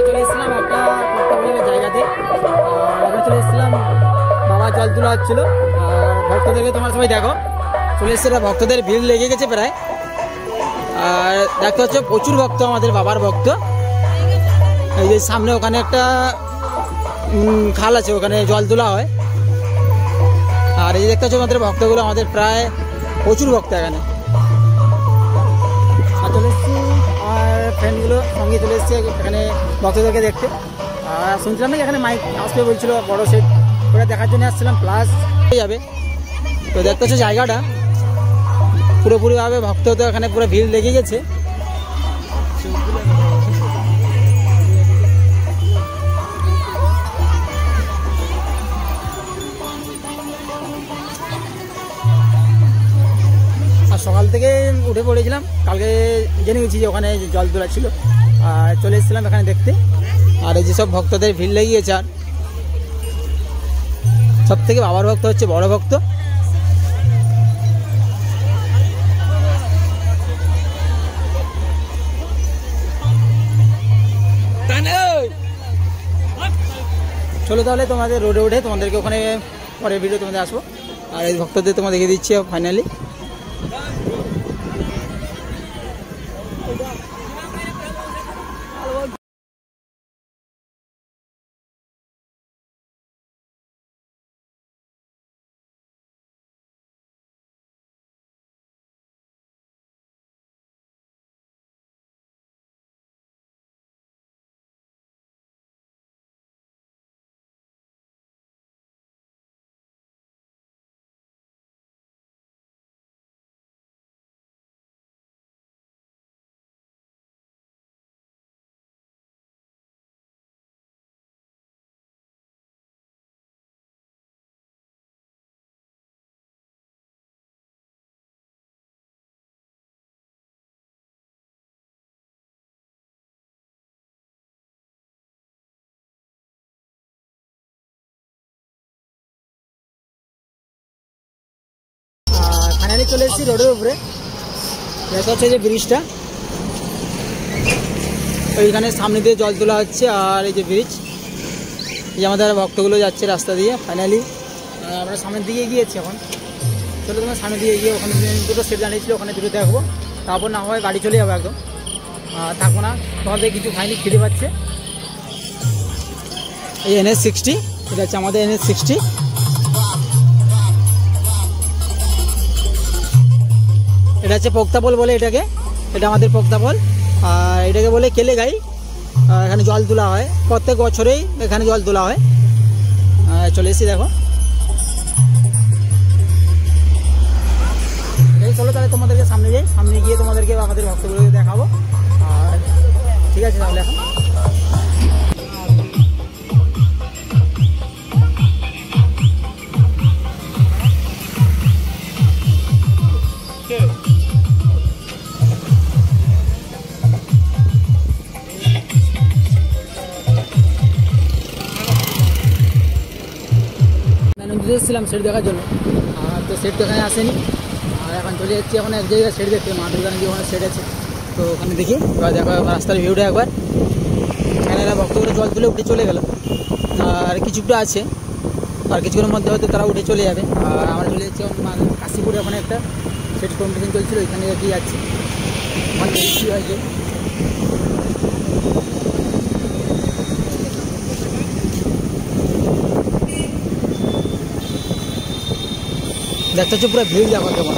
চলে এসেছিলাম একটা জায়গাতে, এখানে চলে এসেছিলাম, বাবা জল তোলা হচ্ছিল। আর ভক্তদেরকে তোমার সবাই দেখো চলে এসেছে, ভক্তদের ভিড় লেগে গেছে প্রায়। আর দেখতে হচ্ছে প্রচুর ভক্ত, আমাদের বাবার ভক্ত। এই যে সামনে ওখানে একটা খাল আছে, ওখানে জল তোলা হয়। আর এই যে দেখতে হচ্ছে আমাদের ভক্তগুলো, আমাদের প্রায় প্রচুর ভক্ত এখানে। আর চলে এসেছি আমার ফ্রেন্ডগুলো সঙ্গে চলে এসেছি এখানে ভক্তদেরকে দেখতে। আর শুনছিলাম না এখানে মাইক আসবে বলছিল, বড় সেট, ওটা দেখার জন্য আসছিলাম, প্লাস যাবে। তো দেখতে হচ্ছে জায়গাটা পুরোপুরিভাবে ভক্ত, তো এখানে পুরো ভিড় লেগে গেছে। সকাল থেকে উঠে পড়েছিলাম, কালকে জেনে গেছি যে ওখানে জল তোলা ছিল, আর চলে এসেছিলাম এখানে দেখতে। আর এই যেসব ভক্তদের ভিড় লেগিয়েছে, আর সব থেকে বাবার ভক্ত হচ্ছে বড় ভক্ত। চলো তাহলে তোমাদের রোডে উঠে তোমাদেরকে ওখানে পরের ভিডিও তোমাদের আসবো। আর এই ভক্তদের তোমাদের দেখিয়ে দিচ্ছি ফাইনালি। ফাইনালি চলে এসেছি রোডের উপরে, দেখা হচ্ছে যে ব্রিজটা, ওইখানে সামনে দিয়ে জল তোলা হচ্ছে। আর এই যে ব্রিজ, এই আমাদের ভক্তগুলো যাচ্ছে রাস্তা দিয়ে। ফাইনালি আমরা সামনের দিকে গিয়েছি এখন। চলো তোমার সামনের দিকে গিয়ে ওখানে দুটো সেট দাঁড়িয়েছিল, ওখানে দুটো দেখবো, তারপর না হয় বাড়ি চলে যাবো একদম, থাকবো না। তোমাদের কিছু খাইনি, খিদে পাচ্ছে। এই NH60, এটা হচ্ছে আমাদের NH60। এটা হচ্ছে পোক্তাপল বলে এটাকে, এটা আমাদের পোক্তাপল। আর এটাকে বলে কেলে গাই। এখানে জল তোলা হয় প্রত্যেক বছরেই, এখানে জল তোলা হয়। চলে এসেছি দেখো। এই চলো তাহলে তোমাদেরকে সামনে যাই, সামনে গিয়ে তোমাদেরকে আমাদের ভক্তগুলোকে দেখাবো। আর ঠিক আছে তাহলে এখন এসেছিলাম সেট দেখার জন্য, আর তো সেট তো এখানে আসেনি। আর এখন চলে যাচ্ছি এখন এক জায়গায় সেট দেখতে, মা দুর্গা নাকি ওখানে সেট আছে, তো ওখানে দেখি। এবার দেখো রাস্তার ভিউটা একবার। এখানে ভক্তগুলো জল তুলে উঠে চলে গেল, আর কিছুটা আছে, আর কিছুক্ষণের মধ্যে হয়তো তারা উঠে চলে যাবে। আর আমরা চলে যাচ্ছি কাশীপুরে, ওখানে একটা সেট কম্পিটিশন চলছিল, ওইখানে কি যাচ্ছি, ওখানে কী হয়েছে। দেখতে হচ্ছে পুরো ভিড়, দেখো কেমন।